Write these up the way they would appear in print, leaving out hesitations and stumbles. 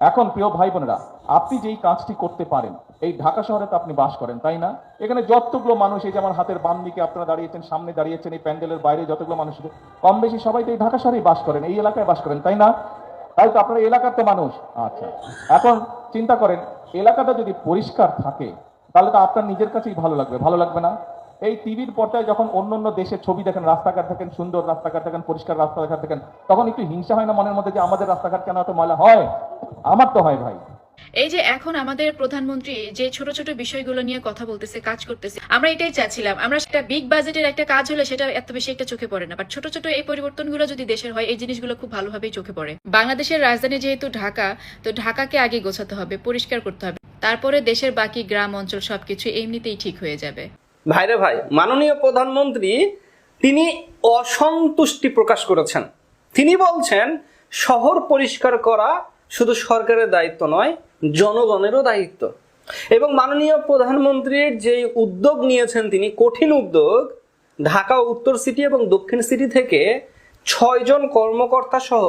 এখন প্রিয় ভাই বোনেরা, আপনি যেই কাজটি করতে পারেন, এই ঢাকা শহরে তো আপনি বাস করেন, তাই না? এখানে যতগুলো মানুষ, এই যে আমার হাতের বাম দিকে আপনারা দাঁড়িয়েছেন, সামনে দাঁড়িয়েছেন, এই প্যান্ডেলের বাইরে যতগুলো মানুষ, কম বেশি সবাই তো এই ঢাকা শহরেই বাস করেন, এই এলাকায় বাস করেন, তাই না? তাই তো আপনারা এলাকার তো মানুষ। আচ্ছা, এখন চিন্তা করেন, এলাকাটা যদি পরিষ্কার থাকে তাহলে তো আপনার নিজের কাছেই ভালো লাগবে, ভালো লাগবে না? এই টিভির পর্দায় যখন অন্য অন্য দেশের ছবি দেখেন, রাস্তাঘাট দেখেন, সুন্দর রাস্তাঘাট দেখেন, পরিষ্কার রাস্তাঘাট দেখেন, তখন একটু হিংসা হয় না মনের মধ্যে যে আমাদের রাস্তাঘাট কেন এত ময়লা হয়? আমার তো হয় ভাই। এই যে এখন আমাদের প্রধানমন্ত্রী যে ছোট ছোট বিষয়গুলো নিয়ে কথা বলতেছে, কাজ করতেছে, আমরা এটাই চাচ্ছিলাম। আমরা সেটা বিগ বাজেটের একটা কাজ হলে সেটা এত বেশি একটা চোখে পড়ে না, বাট ছোট ছোট এই পরিবর্তনগুলো যদি দেশের হয়, এই জিনিসগুলো খুব ভালোভাবেই চোখে পড়ে। বাংলাদেশের রাজধানী যেহেতু ঢাকা, তো ঢাকাকে আগে গোছাতে হবে, পরিষ্কার করতে হবে, তারপরে দেশের বাকি গ্রাম অঞ্চল সবকিছু এমনিতেই ঠিক হয়ে যাবে। ভাইরে ভাই, মাননীয় প্রধানমন্ত্রী তিনি অসন্তুষ্টি প্রকাশ করেছেন। তিনি বলছেন শহর পরিষ্কার করা শুধু সরকারের দায়িত্ব নয়, জনগণেরও দায়িত্ব। এবং মাননীয় প্রধানমন্ত্রীর যে উদ্যোগ নিয়েছেন, তিনি কঠিন উদ্যোগ, ঢাকা উত্তর সিটি এবং দক্ষিণ সিটি থেকে 6 জন কর্মকর্তা সহ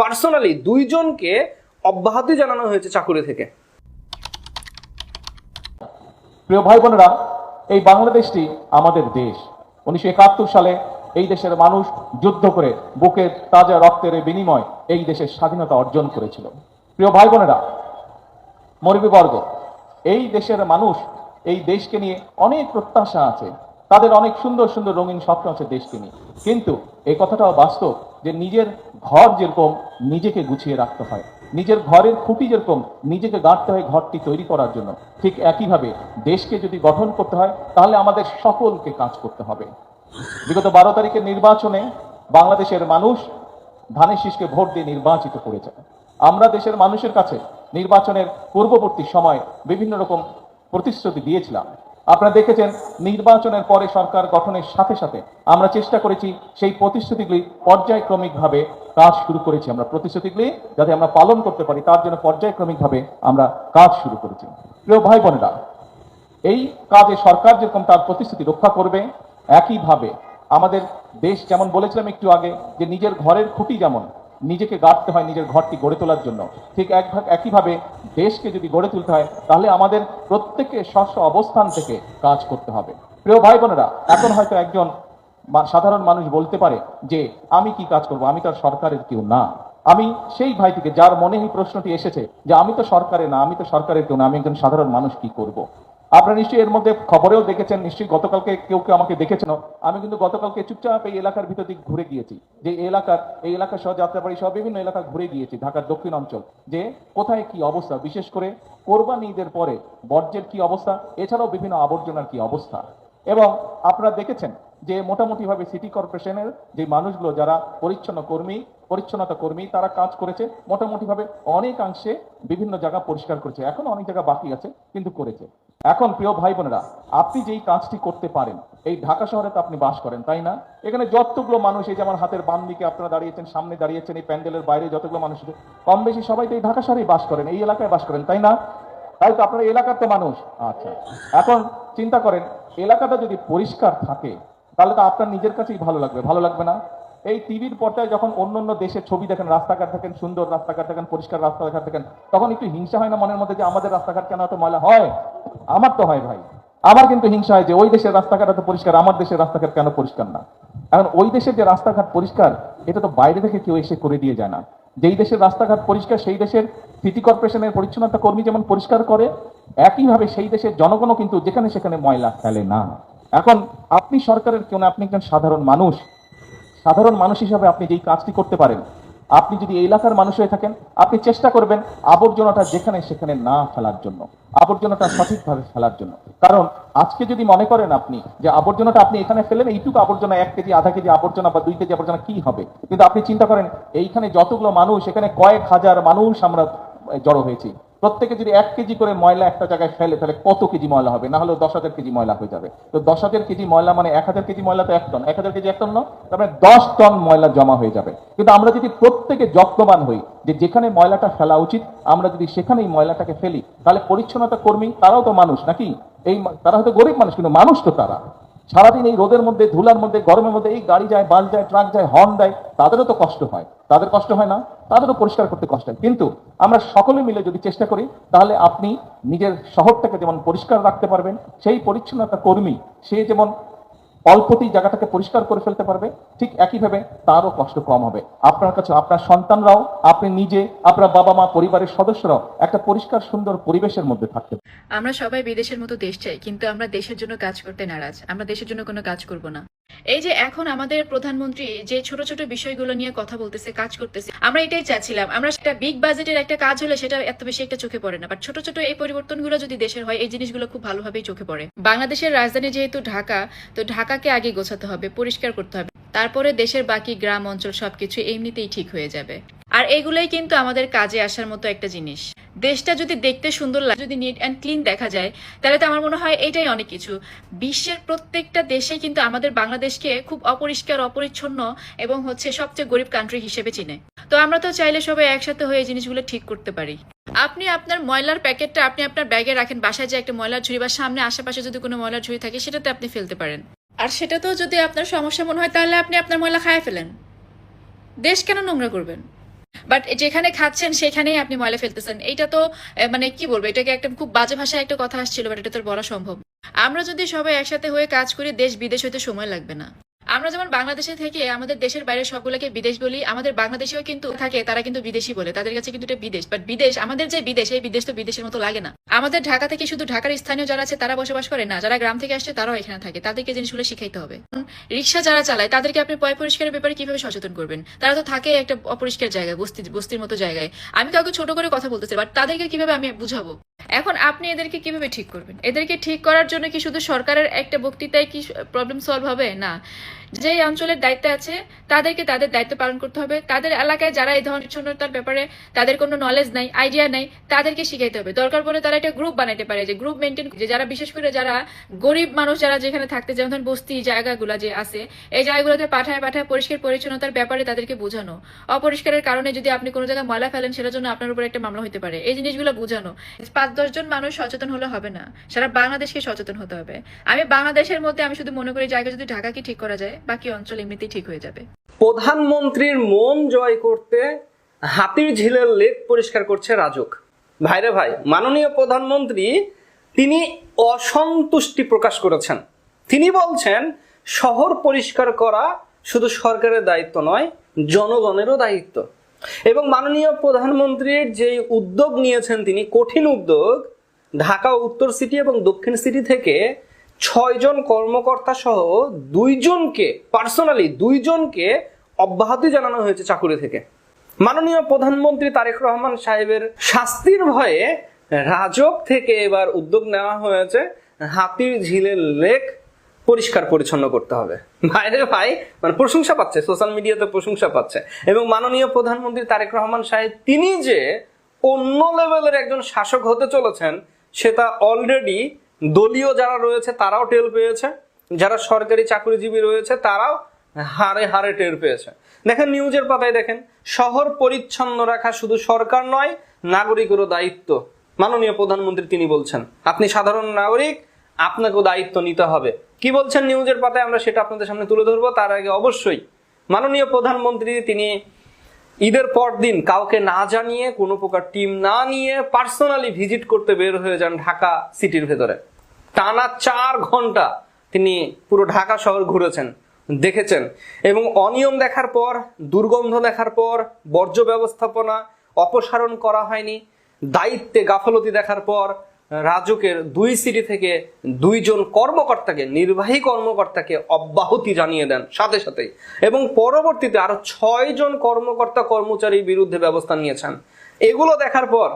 পার্সোনালি দুইজনকে অব্যাহতি জানানো হয়েছে চাকুরি থেকে। প্রিয় ভাই বোনেরা, এই বাংলাদেশটি আমাদের দেশ। 1971 সালে এই দেশের মানুষ যুদ্ধ করে বুকের তাজা রক্তের বিনিময় এই দেশের স্বাধীনতা অর্জন করেছিল। প্রিয় ভাই বোনেরা, মরবীবর্গ, এই দেশের মানুষ এই দেশকে নিয়ে অনেক প্রত্যাশা আছে, তাদের অনেক সুন্দর সুন্দর রঙিন স্বপ্ন আছে দেশকে নিয়ে। কিন্তু এই কথাটাও বাস্তব যে নিজের ঘর যেরকম নিজেকে গুছিয়ে রাখতে হয়, নিজের ঘরের খুঁটি যেরকম নিজেকে গাঁথতে হয় ঘরটি তৈরি করার জন্য, ঠিক একইভাবে দেশকে যদি গঠন করতে হয় তাহলে আমাদের সকলকে কাজ করতে হবে। বিগত 12 তারিখের নির্বাচনে বাংলাদেশের মানুষ ধানের শীষকে ভোট দিয়ে নির্বাচিত করেছে। আমরা দেশের মানুষের কাছে নির্বাচনের পূর্ববর্তী সময় বিভিন্ন রকম প্রতিশ্রুতি দিয়েছিলাম। আপনারা দেখেছেন, নির্বাচনের পরে সরকার গঠনের সাথে সাথে আমরা চেষ্টা করেছি সেই প্রতিশ্রুতিগুলি পর্যায়ক্রমিকভাবে কাজ শুরু করেছি। আমরা প্রতিশ্রুতিগুলি যাতে আমরা পালন করতে পারি তার জন্য পর্যায়ক্রমিকভাবে আমরা কাজ শুরু করেছি। প্রিয় ভাই বোনেরা, এই কাজে সরকার যেরকম তার প্রতিশ্রুতি রক্ষা করবে, একইভাবে আমাদের দেশ, যেমন বলেছিলাম একটু আগে, যে নিজের ঘরের খুঁটি যেমন নিজেকে গাঁথতে হয় নিজের ঘরটি গড়ে তোলার জন্য, ঠিক একইভাবে দেশকে যদি গড়ে তুলতে হয় তাহলে আমাদের প্রত্যেককে স্ব অবস্থান থেকে কাজ করতে হবে। প্রিয় ভাই বোনেরা, এখন হয়তো একজন সাধারণ মানুষ বলতে পারে যে আমি কি কাজ করব, আমি তো আর সরকারের কেউ না। আমি সেই ভাইটিকে যার মনে এই প্রশ্নটি এসেছে যে আমি তো সরকারের না, আমি তো সরকারের কেউ না, আমি একজন সাধারণ মানুষ, কি করব? আপনারা নিশ্চয়ই এর মধ্যে খবরেও দেখেছেন, নিশ্চয়ই গতকালকে কেউ কেউ আমাকে দেখেছেন। আমি কিন্তু গতকালকে চুপচাপ এই এলাকার ভিতর দিক ঘুরে গিয়েছি, যে এই এলাকা সহ যাত্রাবাড়ি সহ বিভিন্ন এলাকা ঘুরে গিয়েছি, ঢাকার দক্ষিণ অঞ্চল, যে কোথায় কি অবস্থা, বিশেষ করে কোরবানি ঈদের পরে বর্জ্যের কি অবস্থা, এছাড়াও বিভিন্ন আবর্জনার কি অবস্থা। এবং আপনারা দেখেছেন যে মোটামুটিভাবে সিটি কর্পোরেশনের যে মানুষগুলো যারা পরিচ্ছন্নতা কর্মী তারা কাজ করেছে, মোটামুটিভাবে অনেকাংশে বিভিন্ন জায়গা পরিষ্কার করেছে, এখন অনেক জায়গা বাকি আছে কিন্তু করেছে। এখন প্রিয় ভাই বোনেরা, আপনি যেই কাজটি করতে পারেন, এই ঢাকা শহরে তো আপনি বাস করেন, তাই না? এখানে যতগুলো মানুষ, এই যে আমার হাতের বাম দিকে আপনারা দাঁড়িয়েছেন, সামনে দাঁড়িয়েছেন, এই প্যান্ডেলের বাইরে যতগুলো মানুষ, কম বেশি সবাই তো এই ঢাকা শহরেই বাস করেন, এই এলাকায় বাস করেন, তাই না? তাই তো আপনারা এলাকার তো মানুষ। আচ্ছা, এখন চিন্তা করেন, এলাকাটা যদি পরিষ্কার থাকে তাহলে তো আপনার নিজের কাছেই ভালো লাগবে, ভালো লাগবে না? এই টিভির পর্দায় যখন অন্য অন্য দেশের ছবি দেখেন, রাস্তাঘাট দেখেন, সুন্দর রাস্তাঘাট দেখেন, পরিষ্কার রাস্তাঘাট দেখেন, তখন একটু হিংসা হয় না মনের মধ্যে যে আমাদের রাস্তাঘাট কেন এত ময়লা হয়? আমার তো হয় ভাই। আমার কিন্তু হিংসা হয় যে ওই দেশের রাস্তাঘাট এত পরিষ্কার, আমার দেশের রাস্তাঘাট কেন পরিষ্কার না? এখন ওই দেশের যে রাস্তাঘাট পরিষ্কার, এটা তো বাইরে থেকে কেউ এসে করে দিয়ে যায় না। যেই দেশের রাস্তাঘাট পরিষ্কার সেই দেশের সিটি কর্পোরেশনের পরিচ্ছন্নতা কর্মী যেমন পরিষ্কার করে, একইভাবে সেই দেশের জনগণও কিন্তু যেখানে সেখানে ময়লা ফেলে না। এখন আপনি সরকারের কেউ না, আপনি একজন সাধারণ মানুষ। সাধারণ মানুষ হিসাবে আপনি যেই কাজটি করতে পারেন, আপনি যদি এই এলাকার মানুষ হয়ে থাকেন, আপনি চেষ্টা করবেন আবর্জনাটা যেখানে সেখানে না ফেলার জন্য, আবর্জনাটা সঠিকভাবে ফেলার জন্য। কারণ আজকে যদি মনে করেন আপনি যে আবর্জনাটা আপনি এখানে ফেলেন, এইটুকু আবর্জনা 1 কেজি, আধা কেজি আবর্জনা বা 2 কেজি আবর্জনা কি হবে, কিন্তু আপনি চিন্তা করেন এইখানে যতগুলো মানুষ, এখানে কয়েক হাজার মানুষ আমরা জড়ো হয়েছি, প্রত্যেকে যদি 1 কেজি করে ময়লা একটা জায়গায় ফেলে তাহলে কত কেজি ময়লা হবে? না হলেও 10,000 কেজি ময়লা হয়ে যাবে। তো 10,000 কেজি ময়লা মানে 1,000 কেজি ময়লা তো 1 টন, 1,000 কেজি 1 টন না, তার মানে 10 টন ময়লা জমা হয়ে যাবে। কিন্তু আমরা যদি প্রত্যেকে যত্নবান হই যে যেখানে ময়লাটা ফেলা উচিত আমরা যদি সেখানেই ময়লাটাকে ফেলি, তাহলে পরিচ্ছন্নতা কর্মী তারাও তো মানুষ নাকি? তারা হয়তো গরিব মানুষ কিন্তু মানুষ তো তারা। সারাদিন এই রোদের মধ্যে, ধুলার মধ্যে, গরমের মধ্যে এই গাড়ি যায়, বাস যায়, ট্রাক যায়, হর্ন দেয়, তাদেরও তো কষ্ট হয়। তাদের কষ্ট হয় না? তাদেরও পরিষ্কার করতে কষ্ট হয়। কিন্তু আমরা সকলে মিলে যদি চেষ্টা করি, তাহলে আপনি নিজের শহরটাকে যেমন পরিষ্কার রাখতে পারবেন, সেই পরিচ্ছন্নতা কর্মী সে যেমন অল্পতেই জায়গাটাকে পরিষ্কার করে ফেলতে পারবে, ঠিক একইভাবে তারও কষ্ট কম হবে। আপনার কাছে আপনার সন্তানরাও, আপনি নিজে, আপনার বাবা মা, পরিবারের সদস্যরাও একটা পরিষ্কার সুন্দর পরিবেশের মধ্যে থাকতে পারবে। আমরা সবাই বিদেশের মতো দেশ চাই, কিন্তু আমরা দেশের জন্য কাজ করতে নারাজ। আমরা দেশের জন্য কোনো কাজ করব না। এই যে এখন আমাদের প্রধানমন্ত্রী যে ছোট ছোট বিষয়গুলো নিয়ে কথা বলতেছে, কাজ করতেছে, আমরা এটাই চাচ্ছিলাম। আমরা সেটা বিগ বাজেটের একটা কাজ হলে সেটা এত বেশি একটা চোখে পড়ে না, বাট ছোট ছোট এই পরিবর্তনগুলো যদি দেশের হয়, এই জিনিসগুলো খুব ভালোভাবেই চোখে পড়ে। বাংলাদেশের রাজধানী যেহেতু ঢাকা, তো ঢাকাকে আগে গোছাতে হবে, পরিষ্কার করতে হবে, তারপরে দেশের বাকি গ্রাম অঞ্চল সবকিছু এমনিতেই ঠিক হয়ে যাবে। আর এগুলোই কিন্তু আমাদের কাজে আসার মতো একটা জিনিস। দেশটা যদি দেখতে সুন্দর লাগে, যদি নিট অ্যান্ড ক্লিন দেখা যায়, তাহলে তো আমার মনে হয় এটাই অনেক কিছু। বিশ্বের প্রত্যেকটা দেশে কিন্তু আমাদের বাংলাদেশকে খুব অপরিষ্কার, অপরিচ্ছন্ন এবং হচ্ছে সবচেয়ে গরিব কান্ট্রি হিসেবে চিনে। তো আমরা তো চাইলে সবাই একসাথে হয়ে এই জিনিসগুলো ঠিক করতে পারি। আপনি আপনার ময়লার প্যাকেটটা আপনি আপনার ব্যাগে রাখেন, বাসায় যে একটা ময়লার ঝুড়ি বা সামনে আশেপাশে যদি কোনো ময়লার ঝুড়ি থাকে, সেটাতে আপনি ফেলতে পারেন। আর সেটাতেও যদি আপনার সমস্যা মনে হয়, তাহলে আপনি আপনার ময়লা খায় ফেলেন। দেশ কেন নোংরা করবেন? বাট যেখানে খাচ্ছেন সেখানেই আপনি ময়লা ফেলতেছেন, এইটা তো মানে কি বলবো, এটাকে একটা খুব বাজে ভাষায় একটা কথা আসছিল, বাট এটা তো বলা সম্ভব। আমরা যদি সবাই একসাথে হয়ে কাজ করি, দেশ বিদেশ হইতে সময় লাগবে না। আমরা যেমন বাংলাদেশে থেকে আমাদের দেশের বাইরে সবগুলোকে বিদেশ বলি, আমাদের বাংলাদেশেও কিন্তু থাকে তারা কিন্তু বিদেশি বলে, তাদের কাছে কিন্তু এটা বিদেশ। বাট বিদেশ, আমাদের যে বিদেশ, এই বিদেশ তো বিদেশের মতো লাগে না। আমাদের ঢাকা থেকে শুধু ঢাকার স্থানীয় যারা আছে তারা বসবাস করে না, যারা গ্রাম থেকে আসছে তারাও এখানে থাকে, তাদেরকে জিনিসগুলো শিখাইতে হবে। রিক্সা যারা চালায় তাদেরকে আপনি পয় পরিষ্কারের ব্যাপারে কিভাবে সচেতন করবেন? তারা তো থাকে একটা অপরিষ্কার জায়গায়, বস্তির মতো জায়গায়। আমি কাউকে ছোট করে কথা বলতেছি, বাট তাদেরকে কিভাবে আমি বুঝাবো? এখন আপনি এদেরকে কিভাবে ঠিক করবেন? এদেরকে ঠিক করার জন্য কি শুধু সরকারের একটা বক্তৃতায় কি প্রবলেম সলভ হবে? না। যে অঞ্চলের দায়িত্বে আছে তাদেরকে তাদের দায়িত্ব পালন করতে হবে। তাদের এলাকায় যারা এই ধরনের পরিচ্ছন্নতার ব্যাপারে তাদের কোনো নলেজ নাই, আইডিয়া নাই, তাদেরকে শিখাইতে হবে। দরকার পড়লে তারা একটা গ্রুপ বানাইতে পারে, যে গ্রুপ মেনটেন, যে যারা বিশেষ করে যারা গরিব মানুষ, যারা যেখানে থাকতে, যেমন ধরেন বস্তি জায়গাগুলো যে আছে, এই জায়গাগুলোতে পাঠায় পরিষ্কার পরিচ্ছন্নতার ব্যাপারে তাদেরকে বোঝানো। অপরিষ্কারের কারণে যদি আপনি কোনো জায়গায় ময়লা ফেলেন, সেটার জন্য আপনার উপর একটা মামলা হতে পারে। এই জিনিসগুলো বোঝানো। 5-10 জন মানুষ সচেতন হলে হবে না, সারা বাংলাদেশকে সচেতন হতে হবে। আমি বাংলাদেশের মধ্যে আমি শুধু মনে করি, জায়গা যদি ঢাকাকে ঠিক করা যায়, বাকি অঞ্চল এমনিতেই ঠিক হয়ে যাবে। প্রধানমন্ত্রীর মন জয় করতে হাতির ঝিলের লেক পরিষ্কার করছে রাজুক। ভাইরে ভাই, মাননীয় প্রধানমন্ত্রী তিনি অসন্তুষ্টি প্রকাশ করেছেন। তিনি বলছেন শহর পরিষ্কার করা শুধু সরকারের দায়িত্ব নয়, জনগণেরও দায়িত্ব। এবং মাননীয় প্রধানমন্ত্রীর যে উদ্যোগ নিয়েছেন, তিনি কঠিন উদ্যোগ, ঢাকা উত্তর সিটি এবং দক্ষিণ সিটি থেকে 6 জন কর্মকর্তা সহ 2 জনকে পার্সোনালি 2 জনকে অব্যাহতি জানানো হয়েছে চাকুরি থেকে। মাননীয় প্রধানমন্ত্রী তারেক রহমান সাহেবের শাস্তির ভয়ে রাজক থেকে এবার উদ্যোগ নেওয়া হয়েছে হাতির ঝিলের লেক পরিষ্কার পরিচ্ছন্ন করতে হবে। ভাইরে ভাই, মানে প্রশংসা পাচ্ছে, সোশ্যাল মিডিয়াতে প্রশংসা পাচ্ছে। এবং মাননীয় প্রধানমন্ত্রী তারেক রহমান সাহেব তিনি যে অন্য লেভেলের একজন শাসক হতে চলেছেন, সেটা অলরেডি দলীয় যারা রয়েছে তারাও টের পেয়েছে, যারা সরকারি চাকরিজীবী রয়েছে তারাও হারে হারে টের পেয়েছে। দেখেন নিউজের পাতায় দেখেন, শহর পরিচ্ছন্ন রাখা শুধু সরকার নয়, নাগরিকেরও দায়িত্ব। মাননীয় প্রধানমন্ত্রী তিনি বলছেন, আপনি সাধারণ নাগরিক, আপনাকেও দায়িত্ব নিতে হবে। কি বলছেন নিউজের পাতায়, আমরা সেটা আপনাদের সামনে তুলে ধরবো। তার আগে অবশ্যই মাননীয় প্রধানমন্ত্রী তিনি ঈদের পর দিন কাউকে না জানিয়ে, কোনো প্রকার টিম না নিয়ে পার্সোনালি ভিজিট করতে বের হয়ে যান ঢাকা সিটির ভেতরে। টানা 4 ঘন্টা তিনি পুরো ঢাকা শহর ঘুরেছেন, দেখেছেন। এবং অনিয়ম দেখার পর, দুর্গন্ধ দেখার পর, বর্জ্য ব্যবস্থাপনা অপসারণ করা হয়নি, দায়িত্বে গাফলতি দেখার পর রাজুকের 2 সিটি থেকে 2 জন কর্মকর্তাকে, নির্বাহী কর্মকর্তাকে অব্যাহতি জানিয়ে দেন সাথে সাথেই। এবং পরবর্তীতে আরো 6 জন কর্মকর্তা কর্মচারীর বিরুদ্ধে ব্যবস্থা নিয়েছেন। এগুলো দেখার পর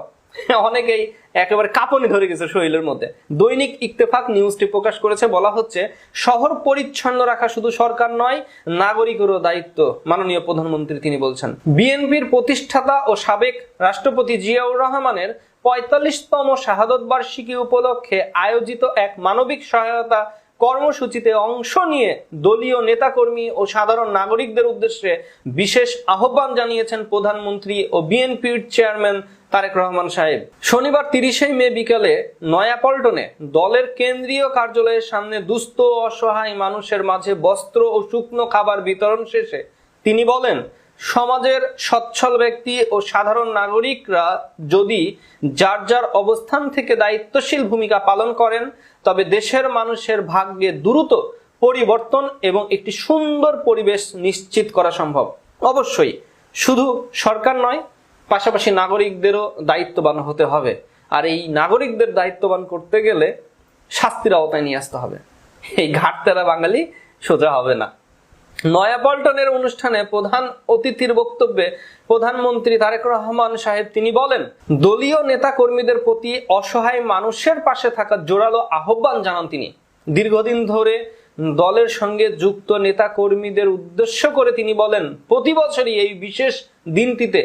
অনেকেই একেবারে কাঁপুনি ধরে গেছে শরীরের মধ্যে। দৈনিক ইত্তেফাক নিউজটি প্রকাশ করেছে, বলা হচ্ছে শহর পরিচ্ছন্ন রাখা শুধু সরকার নয়, নাগরিকেরও দায়িত্ব। মাননীয় প্রধানমন্ত্রী তিনি বলছেন। বিএনপির প্রতিষ্ঠাতা ও সাবেক রাষ্ট্রপতি জিয়াউর রহমানের 45তম শাহাদত বার্ষিকী উপলক্ষে আয়োজিত এক মানবিক সহায়তা কর্মসূচিতে অংশ নিয়ে দলীয় নেতাকর্মী ও সাধারণ নাগরিকদের উদ্দেশ্যে বিশেষ আহ্বান জানিয়েছেন প্রধানমন্ত্রী ও বিএনপির চেয়ারম্যান তারেক রহমান সাহেব। শনিবার 30শে মে বিকালে নয়াপল্টনে দলের কেন্দ্রীয় কার্যালয়ের সামনে দুস্থ ও অসহায় মানুষের মাঝে বস্ত্র ও শুকনো খাবার বিতরণ শেষে তিনি বলেন, সমাজের সচ্ছল ব্যক্তি ও সাধারণ নাগরিকরা যদি যার যার অবস্থান থেকে দায়িত্বশীল ভূমিকা পালন করেন তবে দেশের মানুষের ভাগ্যে দ্রুত পরিবর্তন এবং একটি সুন্দর পরিবেশ নিশ্চিত করা সম্ভব। অবশ্যই শুধু সরকার নয়, পাশাপাশি নাগরিকদেরও দায়িত্ববান হতে হবে। আর এই নাগরিকদের দায়িত্ববান করতে গেলে শাস্তির আওতায় নিয়ে আসতে হবে। এই ঘাটতেরা বাঙালি সোজা হবে না। নয়াপল্টনের অনুষ্ঠানে প্রধান অতিথির বক্তব্যে প্রধানমন্ত্রী তারেক রহমান সাহেব তিনি বলেন, দলীয় নেতা কর্মীদের প্রতি অসহায় মানুষের পাশে থাকার জোরালো আহ্বান জানান তিনি। দীর্ঘদিন ধরে দলের সঙ্গে যুক্ত নেতা কর্মীদের উদ্দেশ্য করে তিনি বলেন, প্রতি বছরই এই বিশেষ দিনটিতে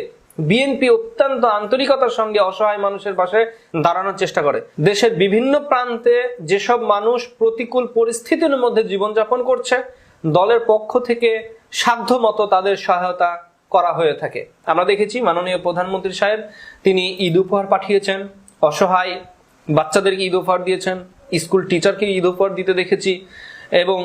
বিএনপি অত্যন্ত আন্তরিকতার সঙ্গে অসহায় মানুষের পাশে দাঁড়ানোর চেষ্টা করে। দেশের বিভিন্ন প্রান্তে যেসব মানুষ প্রতিকূল পরিস্থিতির মধ্যে জীবনযাপন করছে, দলের পক্ষ থেকে সাধ্যমতো তাদের সহায়তা করা হয়ে থাকে। আমরা দেখেছি মাননীয় প্রধানমন্ত্রী সাহেব তিনি ঈদ উপহার পাঠিয়েছেন, অসহায় বাচ্চাদেরকে ঈদ উপহার দিয়েছেন, স্কুল টিচারকে ঈদ উপহার দিতে দেখেছি এবং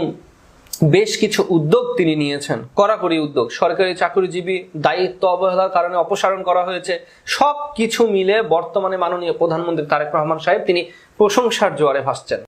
বেশ কিছু উদ্যোগ তিনি নিয়েছেন, কড়াকড়ি উদ্যোগ। সরকারি চাকরিজীবী দায়িত্ব অবহেলার কারণে অপসারণ করা হয়েছে। সব কিছু মিলে বর্তমানে মাননীয় প্রধানমন্ত্রী তারেক রহমান সাহেব তিনি প্রশংসার জোয়ারে ভাসছেন।